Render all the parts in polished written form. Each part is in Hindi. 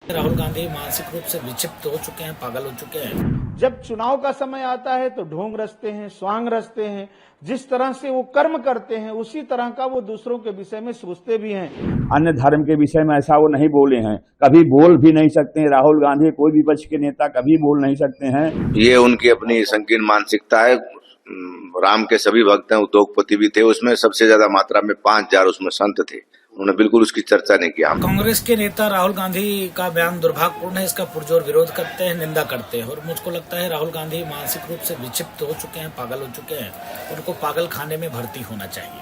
राहुल गांधी मानसिक रूप से विक्षिप्त हो चुके हैं, पागल हो चुके हैं। जब चुनाव का समय आता है तो ढोंग रचते हैं, स्वांग रचते हैं। जिस तरह से वो कर्म करते हैं उसी तरह का वो दूसरों के विषय में सोचते भी हैं। अन्य धर्म के विषय में ऐसा वो नहीं बोले हैं, कभी बोल भी नहीं सकते हैं। राहुल गांधी कोई विपक्ष के नेता कभी बोल नहीं सकते हैं। ये उनकी अपनी संकीर्ण मानसिकता है। राम के सभी भक्त हैं, उद्योगपति भी थे, उसमें सबसे ज्यादा मात्रा में 5000 उसमें संत थे। उन्होंने बिल्कुल उसकी चर्चा नहीं किया। कांग्रेस के नेता राहुल गांधी का बयान दुर्भाग्यपूर्ण है, इसका पुरजोर विरोध करते हैं, निंदा करते हैं। और मुझको लगता है राहुल गांधी मानसिक रूप से विक्षिप्त हो चुके हैं, पागल हो चुके हैं। उनको पागल खाने में भर्ती होना चाहिए।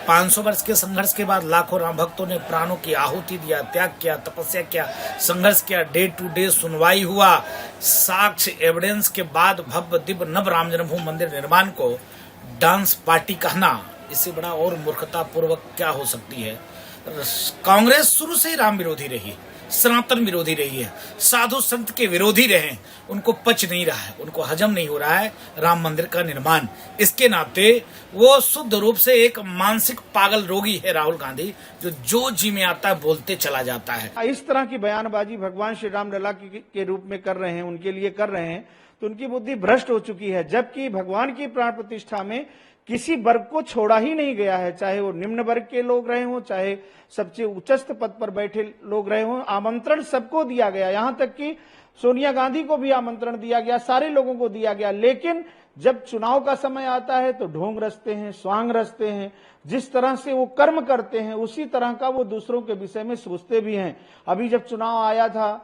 500 वर्ष के संघर्ष के बाद लाखों राम भक्तों ने प्राणों की आहुति दिया, त्याग किया, तपस्या किया, संघर्ष किया, डे टू डे सुनवाई हुआ। साक्ष्य एविडेंस के बाद भव्य दिव्य नव राम जन्मभूमि मंदिर निर्माण को डांस पार्टी कहना, इससे बड़ा और मूर्खता पूर्वक क्या हो सकती है। कांग्रेस शुरू से ही राम विरोधी रही है, सनातन विरोधी रही है, साधु संत के विरोधी रहे। उनको पच नहीं रहा है, उनको हजम नहीं हो रहा है राम मंदिर का निर्माण। इसके नाते वो शुद्ध रूप से एक मानसिक पागल रोगी है राहुल गांधी, जो जी में आता है बोलते चला जाता है। इस तरह की बयानबाजी भगवान श्री राम लला के रूप में कर रहे हैं, उनके लिए कर रहे हैं, तो उनकी बुद्धि भ्रष्ट हो चुकी है। जबकि भगवान की प्राण प्रतिष्ठा में किसी वर्ग को छोड़ा ही नहीं गया है, चाहे वो निम्न वर्ग के लोग रहे हों, चाहे सबसे उच्चस्थ पद पर बैठे लोग रहे हों। आमंत्रण सबको दिया गया, यहां तक कि सोनिया गांधी को भी आमंत्रण दिया गया, सारे लोगों को दिया गया। लेकिन जब चुनाव का समय आता है तो ढोंग रचते हैं, स्वांग रचते हैं। जिस तरह से वो कर्म करते हैं उसी तरह का वो दूसरों के विषय में सोचते भी हैं। अभी जब चुनाव आया था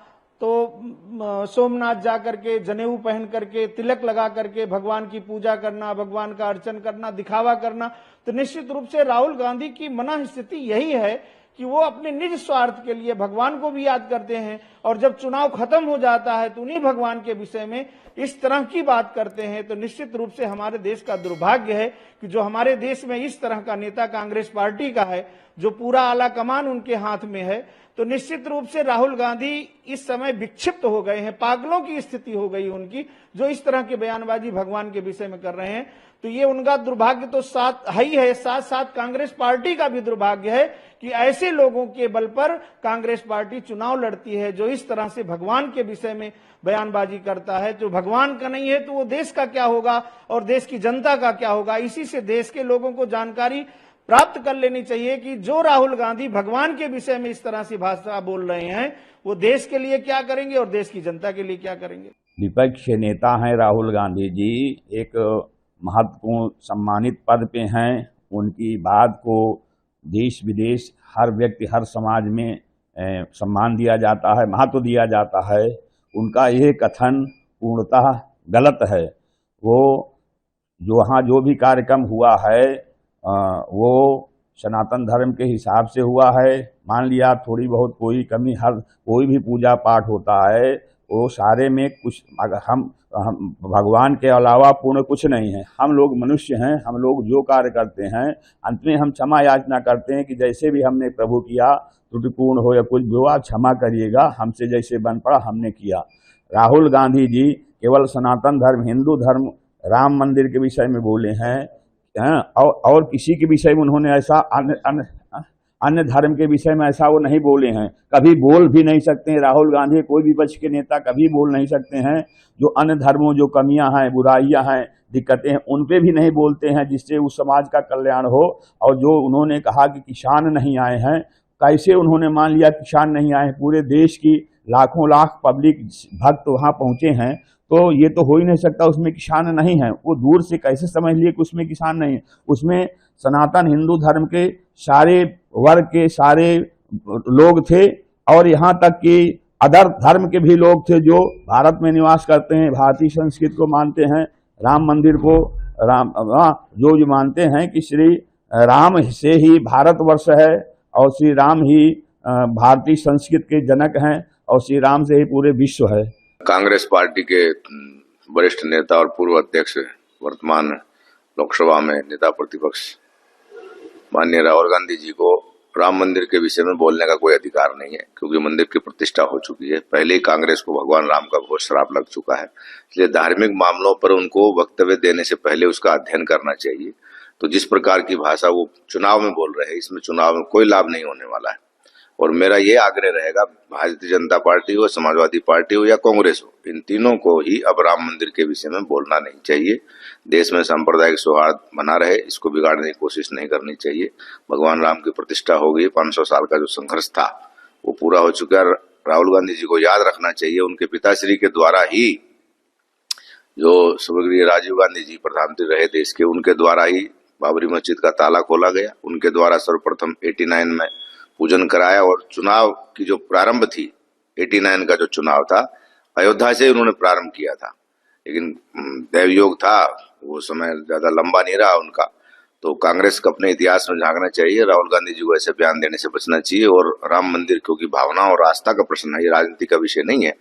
तो सोमनाथ जाकर के जनेऊ पहन करके, तिलक लगा करके भगवान की पूजा करना, भगवान का अर्चन करना, दिखावा करना, तो निश्चित रूप से राहुल गांधी की मन स्थिति यही है कि वो अपने निज स्वार्थ के लिए भगवान को भी याद करते हैं। और जब चुनाव खत्म हो जाता है तो उन्हीं भगवान के विषय में इस तरह की बात करते हैं। तो निश्चित रूप से हमारे देश का दुर्भाग्य है कि जो हमारे देश में इस तरह का नेता कांग्रेस पार्टी का है, जो पूरा आला कमान उनके हाथ में है। तो निश्चित रूप से राहुल गांधी इस समय विक्षिप्त हो गए हैं, पागलों की स्थिति हो गई उनकी, जो इस तरह की बयानबाजी भगवान के विषय में कर रहे हैं। तो ये उनका दुर्भाग्य तो साथ ही है, साथ साथ कांग्रेस पार्टी का भी दुर्भाग्य है कि ऐसे लोगों के बल पर कांग्रेस पार्टी चुनाव लड़ती है, जो इस तरह से भगवान के विषय में बयानबाजी करता है। जो भगवान का नहीं है तो वो देश का क्या होगा और देश की जनता का क्या होगा। इसी से देश के लोगों को जानकारी प्राप्त कर लेनी चाहिए कि जो राहुल गांधी भगवान के विषय में इस तरह से भाषा बोल रहे हैं, वो देश के लिए क्या करेंगे और देश की जनता के लिए क्या करेंगे। विपक्ष के नेता हैं राहुल गांधी जी, एक महत्वपूर्ण सम्मानित पद पे हैं। उनकी बात को देश विदेश हर व्यक्ति, हर समाज में सम्मान दिया जाता है, महत्व दिया जाता है। उनका ये कथन पूर्णतः गलत है। वो वहाँ जो भी कार्यक्रम हुआ है वो सनातन धर्म के हिसाब से हुआ है। मान लिया थोड़ी बहुत कोई कमी, हर कोई भी पूजा पाठ होता है वो सारे में कुछ, हम भगवान के अलावा पूर्ण कुछ नहीं है। हम लोग मनुष्य हैं, हम लोग जो कार्य करते हैं अंत में हम क्षमा याचना करते हैं कि जैसे भी हमने प्रभु किया, त्रुटिपूर्ण हो या कुछ भी हुआ क्षमा करिएगा, हमसे जैसे बन पड़ा हमने किया। राहुल गांधी जी केवल सनातन धर्म, हिंदू धर्म, राम मंदिर के विषय में बोले हैं और किसी के विषय में उन्होंने ऐसा अन्य धर्म के विषय में ऐसा वो नहीं बोले हैं, कभी बोल भी नहीं सकते हैं। राहुल गांधी कोई विपक्ष के नेता कभी बोल नहीं सकते हैं। जो अन्य धर्मों जो कमियां हैं, बुराइयां हैं, दिक्कतें हैं, उन पे भी नहीं बोलते हैं जिससे उस समाज का कल्याण हो। और जो उन्होंने कहा कि किसान नहीं आए हैं, कैसे उन्होंने मान लिया किसान नहीं आए हैं? पूरे देश की लाखों लाख पब्लिक भक्त वहां पहुंचे हैं, तो ये तो हो ही नहीं सकता उसमें किसान नहीं है। वो दूर से कैसे समझ लिए कि उसमें किसान नहीं है? उसमें सनातन हिंदू धर्म के सारे वर्ग के सारे लोग थे और यहाँ तक कि अदर धर्म के भी लोग थे जो भारत में निवास करते हैं, भारतीय संस्कृति को मानते हैं, राम मंदिर को जो मानते हैं कि श्री राम से ही भारतवर्ष है और श्री राम ही भारतीय संस्कृति के जनक हैं और श्री राम से ही पूरे विश्व है। कांग्रेस पार्टी के वरिष्ठ नेता और पूर्व अध्यक्ष, वर्तमान लोकसभा में नेता प्रतिपक्ष माननीय राहुल गांधी जी को राम मंदिर के विषय में बोलने का कोई अधिकार नहीं है, क्योंकि मंदिर की प्रतिष्ठा हो चुकी है। पहले ही कांग्रेस को भगवान राम का घोर श्राप लग चुका है, इसलिए धार्मिक मामलों पर उनको वक्तव्य देने से पहले उसका अध्ययन करना चाहिए। तो जिस प्रकार की भाषा वो चुनाव में बोल रहे हैं, इसमें चुनाव में कोई लाभ नहीं होने वाला है। और मेरा ये आग्रह रहेगा, भारतीय जनता पार्टी हो, समाजवादी पार्टी हो या कांग्रेस हो, इन तीनों को ही अब राम मंदिर के विषय में बोलना नहीं चाहिए। देश में सांप्रदायिक सौहार्द बना रहे, इसको बिगाड़ने की कोशिश नहीं करनी चाहिए। भगवान राम की प्रतिष्ठा हो गई, 500 साल का जो संघर्ष था वो पूरा हो चुका है। राहुल गांधी जी को याद रखना चाहिए, उनके पिताश्री के द्वारा ही, जो स्वर्गीय राजीव गांधी जी प्रधानमंत्री रहे देश के, उनके द्वारा ही बाबरी मस्जिद का ताला खोला गया, उनके द्वारा सर्वप्रथम 89 में पूजन कराया। और चुनाव की जो प्रारंभ थी, 89 का जो चुनाव था, अयोध्या से उन्होंने प्रारंभ किया था, लेकिन दैवयोग था, वो समय ज्यादा लंबा नहीं रहा उनका। तो कांग्रेस को अपने इतिहास में झांकना चाहिए, राहुल गांधी जी को ऐसे बयान देने से बचना चाहिए। और राम मंदिर, क्योंकि भावना और आस्था का प्रश्न है, ये राजनीति का विषय नहीं है।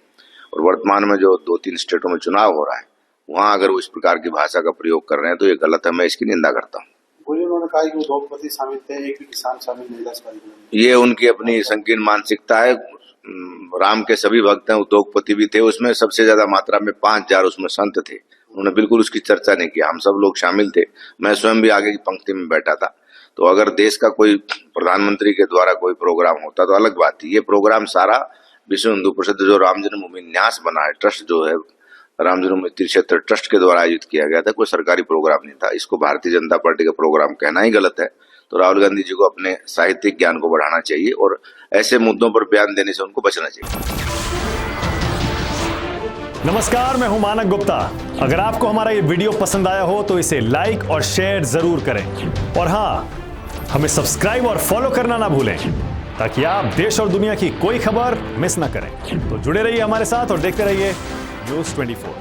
और वर्तमान में जो 2-3 स्टेटों में चुनाव हो रहा है, वहां अगर वो इस प्रकार की भाषा का प्रयोग कर रहे हैं तो ये गलत है, मैं इसकी निंदा करता हूँ। उन्होंने कहा कि उद्योगपति शामिल थे, एक भी किसान शामिल नहीं था। ये उनकी अपनी संकीर्ण मानसिकता है। राम के सभी भक्त हैं, उद्योगपति भी थे, उसमें सबसे ज्यादा मात्रा में 5000 उसमें संत थे, उन्होंने बिल्कुल उसकी चर्चा नहीं की। हम सब लोग शामिल थे, मैं स्वयं भी आगे की पंक्ति में बैठा था। तो अगर देश का कोई प्रधानमंत्री के द्वारा कोई प्रोग्राम होता तो अलग बात थी। ये प्रोग्राम सारा विश्व हिंदू परिषद जो राम जन्मभूमि न्यास बना है, ट्रस्ट जो है, राम जन्मभूमि तीर्थ क्षेत्र ट्रस्ट के द्वारा आयोजित किया गया था, कोई सरकारी प्रोग्राम नहीं था। इसको भारतीय जनता पार्टी का प्रोग्राम कहना ही गलत है। तो राहुल गांधी जी को अपने साहित्यिक ज्ञान को बढ़ाना चाहिए और ऐसे मुद्दों पर बयान देने से उनको बचना चाहिए। नमस्कार, मैं हूं मानक गुप्ता। अगर आपको हमारा ये वीडियो पसंद आया हो तो इसे लाइक और शेयर जरूर करें, और हाँ, हमें सब्सक्राइब और फॉलो करना ना भूलें, ताकि आप देश और दुनिया की कोई खबर मिस ना करें। तो जुड़े रहिए हमारे साथ और देखते रहिए न्यूज़ 24।